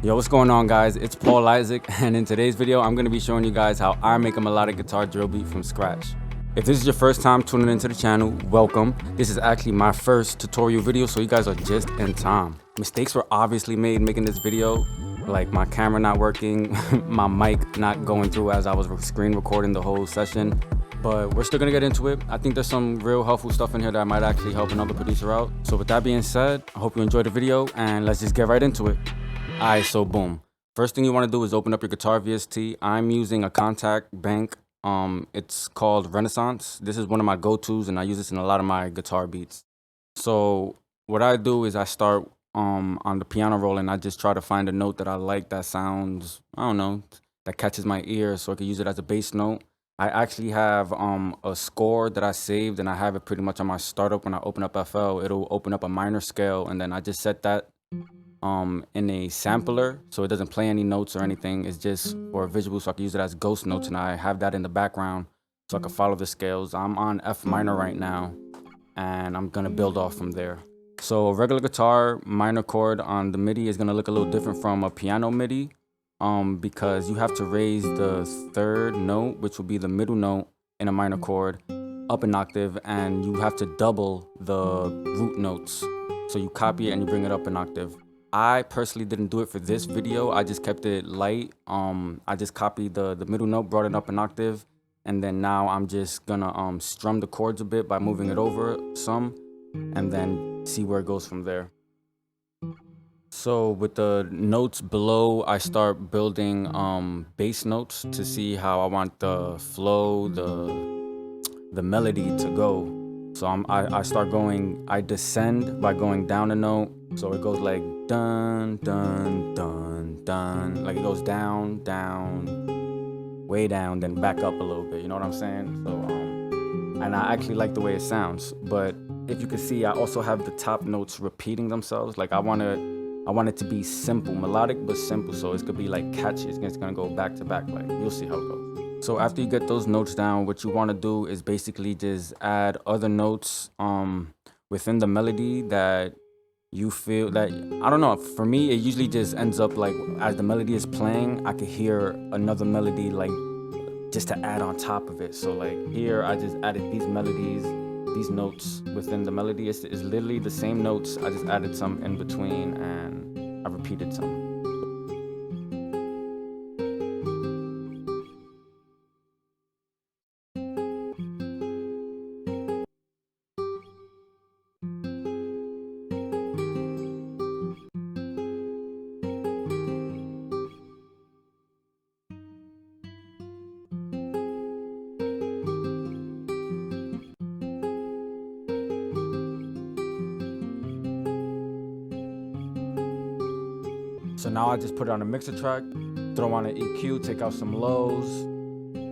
Yo, what's going on, guys? It's Paul Isaac, and in today's video I'm going to be showing you guys how I make a melodic guitar drill beat from scratch. If this is your first time tuning into the channel, welcome. This is actually my first tutorial video, so you guys are just in time. Mistakes were obviously made making this video, like my camera not working, my mic not going through as I was screen recording the whole session. But we're still gonna get into it. I think there's some real helpful stuff in here that might actually help another producer out. So with that being said, I hope you enjoyed the video, and let's just get right into it. Alright, so boom. First thing you want to do is open up your guitar VST. I'm using a contact bank. It's called Renaissance. This is one of my go-tos, and I use this in a lot of my guitar beats. So what I do is I start on the piano roll, and I just try to find a note that I like that sounds, I don't know, that catches my ear, so I can use it as a bass note. I actually have a score that I saved, and I have it pretty much on my startup. When I open up FL, it'll open up a minor scale, and then I just set that in a sampler, so it doesn't play any notes or anything. It's just for visual, so I can use it as ghost notes, and I have that in the background so I can follow the scales. I'm on F minor right now, and I'm gonna build off from there. So a regular guitar minor chord on the MIDI is gonna look a little different from a piano MIDI, because you have to raise the third note, which will be the middle note in a minor chord, up an octave, and you have to double the root notes. So you copy it and you bring it up an octave. I personally didn't do it for this video. I just kept it light. I just copied the middle note, brought it up an octave, and then now I'm just gonna strum the chords a bit by moving it over some, and then see where it goes from there. So with the notes below, I start building bass notes to see how I want the flow, the melody to go. So I start going, I descend by going down a note. So it goes like dun, dun, dun, dun. Like it goes down, down, way down, then back up a little bit. You know what I'm saying? So, and I actually like the way it sounds. But if you can see, I also have the top notes repeating themselves. Like I want it to be simple, melodic, but simple. So it's gonna be like catchy. It's gonna go back to back. Like you'll see how it goes. So after you get those notes down, what you want to do is basically just add other notes within the melody that you feel that, I don't know, for me it usually just ends up like as the melody is playing, I could hear another melody like just to add on top of it. So like here I just added these melodies, these notes within the melody. It's literally the same notes, I just added some in between and I repeated some. So now I just put it on a mixer track, throw on an EQ, take out some lows.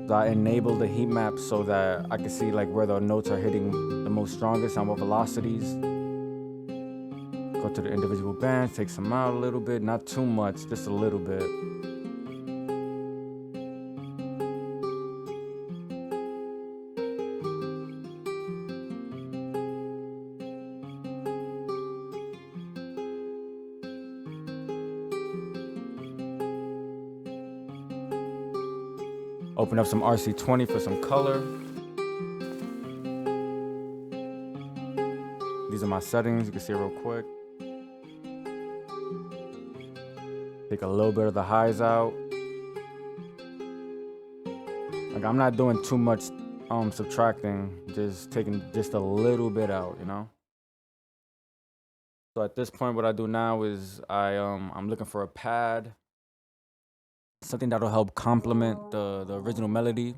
So I enable the heat map so that I can see like where the notes are hitting the most strongest and what velocities. Go to the individual bands, take some out a little bit, not too much, just a little bit. Open up some RC20 for some color. These are my settings, you can see it real quick. Take a little bit of the highs out. Like I'm not doing too much subtracting, just taking just a little bit out, you know? So at this point, what I do now is I'm looking for a pad, something that'll help complement the original melody.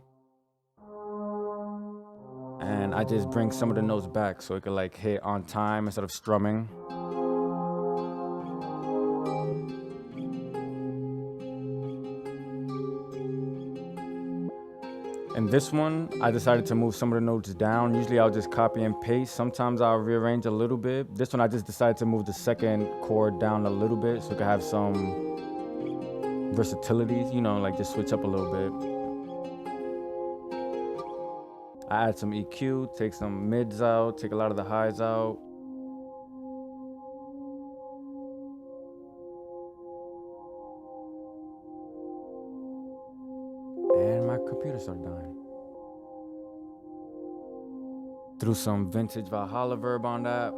And I just bring some of the notes back so it could like hit on time instead of strumming. And this one, I decided to move some of the notes down. Usually I'll just copy and paste. Sometimes I'll rearrange a little bit. This one, I just decided to move the second chord down a little bit so it could have some versatility, you know, like just switch up a little bit. I add some EQ, take some mids out, take a lot of the highs out. my computer started dying. Threw some vintage Valhalla verb on that.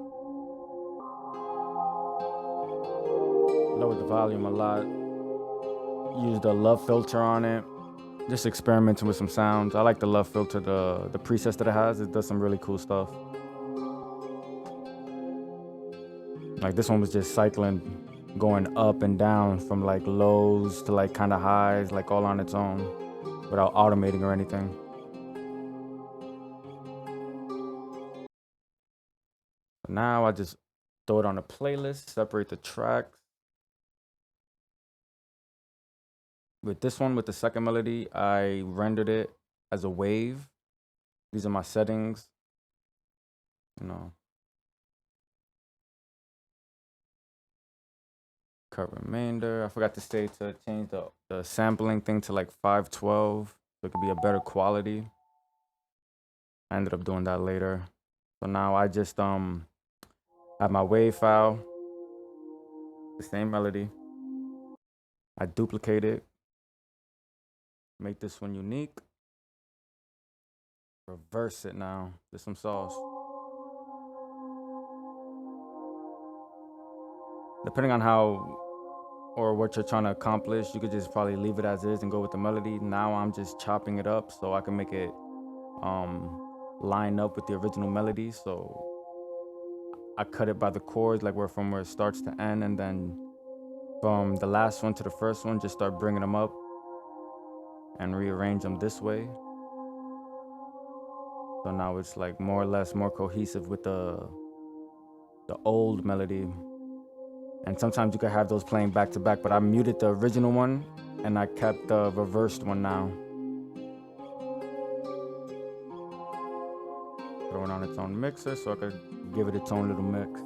Lowered the volume a lot. Used a love filter on it. Just experimenting with some sounds. I like the love filter, the presets that it has. It does some really cool stuff. Like this one was just cycling, going up and down from like lows to like kind of highs, like all on its own, without automating or anything. Now I just throw it on a playlist, separate the tracks. With this one, with the second melody, I rendered it as a wave. These are my settings, you know. Cut remainder. I forgot to say to change the sampling thing to like 512 so it could be a better quality. I ended up doing that later. So now I just have my wave file, the same melody. I duplicate it, make this one unique, reverse it now. There's some sauce. Depending on how or what you're trying to accomplish, you could just probably leave it as is and go with the melody. Now I'm just chopping it up so I can make it line up with the original melody. So I cut it by the chords, like from where it starts to end, and then from the last one to the first one, just start bringing them up and rearrange them this way. So now it's like more or less more cohesive with the old melody. And sometimes you could have those playing back to back, but I muted the original one and I kept the reversed one now. Throw it on its own mixer so I could give it its own little mix.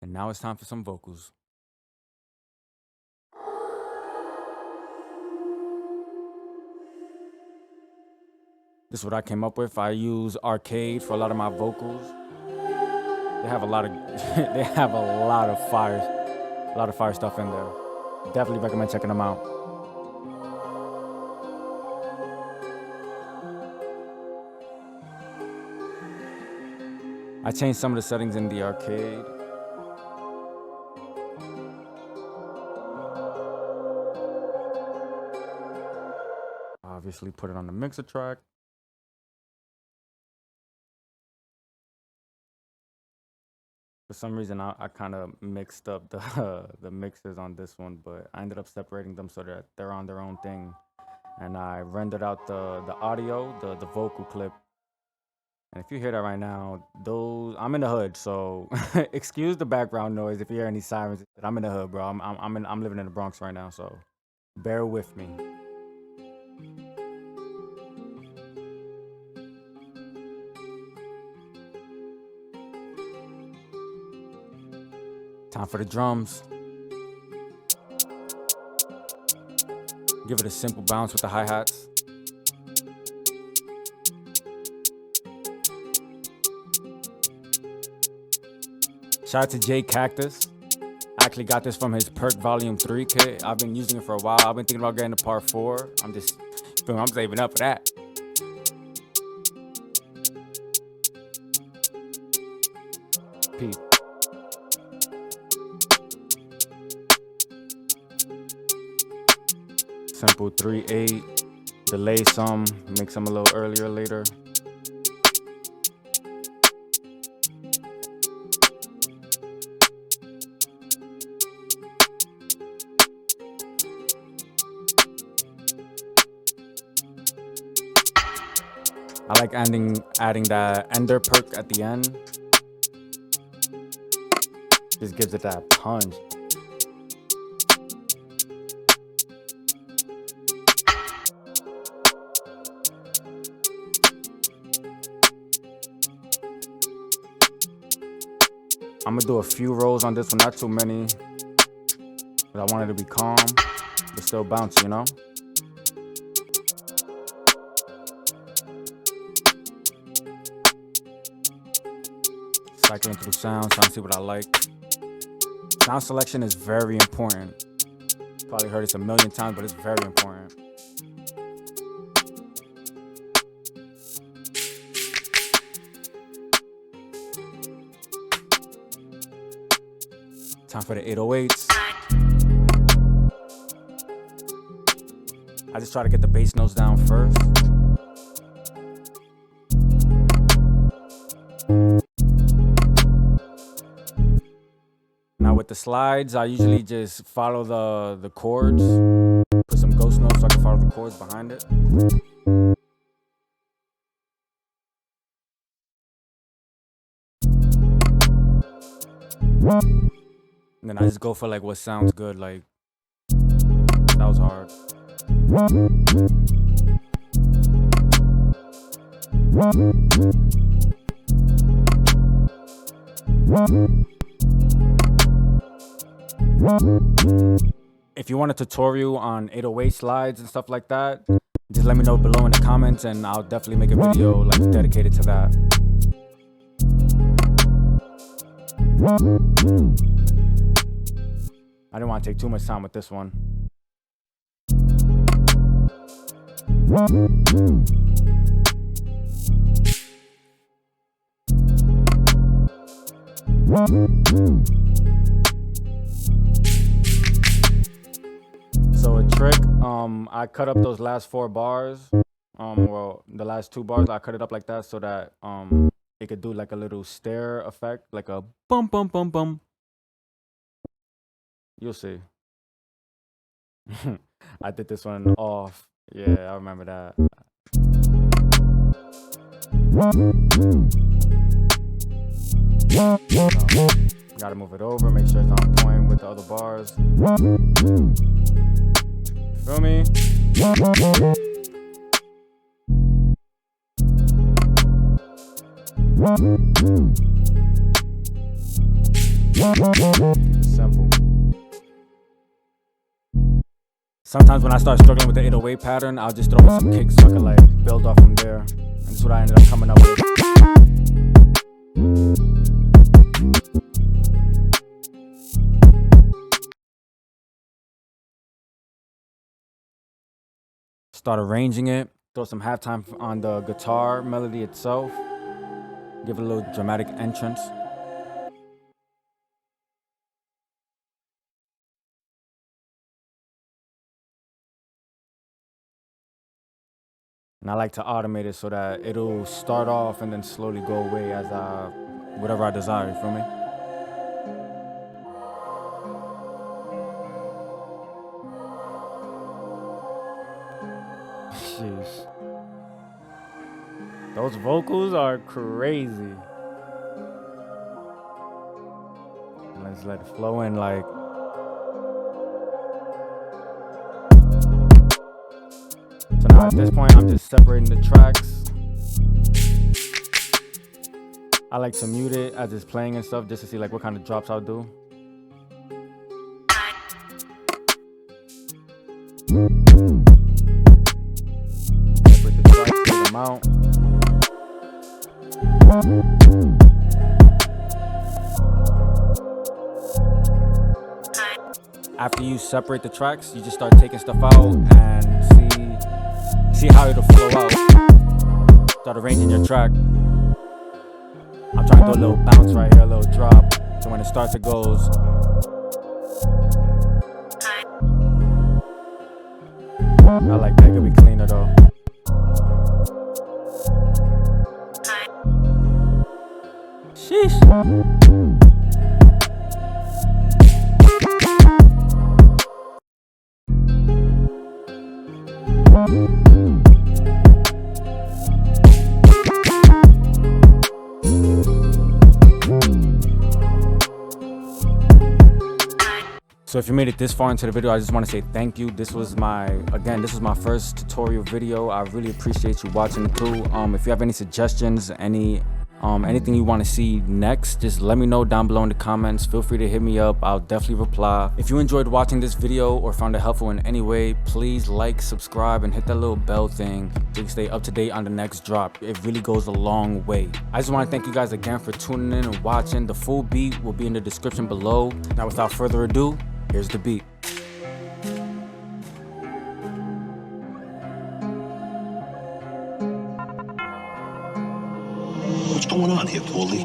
And now it's time for some vocals. This is what I came up with. I use Arcade for a lot of my vocals. They have a lot of fire stuff in there. Definitely recommend checking them out. I changed some of the settings in the Arcade. Obviously put it on the mixer track. For some reason, I kind of mixed up the mixers on this one, but I ended up separating them so that they're on their own thing. And I rendered out the audio, the vocal clip. And if you hear that right now, I'm in the hood, so excuse the background noise if you hear any sirens. I'm in the hood, bro. I'm living in the Bronx right now, so bear with me. Time for the drums. Give it a simple bounce with the hi-hats. Shout out to J Cactus. I actually got this from his Perk Volume 3 kit. I've been using it for a while. I've been thinking about getting to part 4. I'm saving up for that. Peep. Simple 3/8. Delay some, make some a little earlier later. I like adding that ender perk at the end. Just gives it that punch. I'm gonna do a few rolls on this one, not too many. But I want it to be calm, but still bouncy, you know? Cycling through sounds, trying to see what I like. Sound selection is very important. Probably heard this a million times, but it's very important. Time for the 808s. I just try to get the bass notes down first. Now with the slides, I usually just follow the chords. Put some ghost notes so I can follow the chords behind it. And then I just go for like what sounds good. Like, that was hard. If you want a tutorial on 808 slides and stuff like that, just let me know below in the comments and I'll definitely make a video like dedicated to that. I didn't want to take too much time with this one. So a trick, I cut up those last 4 bars. Well, the last 2 bars, I cut it up like that so that it could do like a little stair effect, like a bum bum bum bum. You'll see. I did this one off. Yeah, I remember that. So, gotta move it over, make sure it's on point with the other bars. Feel me? It's simple. Sometimes when I start struggling with the 808 pattern, I'll just throw in some kicks so I can like build off from there. And this is what I ended up coming up with. Start arranging it. Throw some halftime on the guitar melody itself. Give it a little dramatic entrance. And I like to automate it so that it'll start off and then slowly go away as whatever I desire, you feel me? Jeez. Those vocals are crazy. Let's let it flow in like. So now at this point, I'm just separating the tracks. I like to mute it as it's playing and stuff just to see like what kind of drops I'll do. Separate the tracks, get them out. After you separate the tracks, you just start taking stuff out and see how it'll flow out. Start arranging your track. I'm trying to do a little bounce right here, a little drop. So when it starts, it goes. I like that, it could be cleaner though. Sheesh. So if you made it this far into the video, I just want to say thank you. This was my first tutorial video. I really appreciate you watching it too. If you have any suggestions, anything you want to see next, just let me know down below in the comments. Feel free to hit me up. I'll definitely reply. If you enjoyed watching this video or found it helpful in any way, please like, subscribe, and hit that little bell thing so you can stay up to date on the next drop. It really goes a long way. I just want to thank you guys again for tuning in and watching. The full beat will be in the description below. Now without further ado, here's the beat. going on here, Paulie?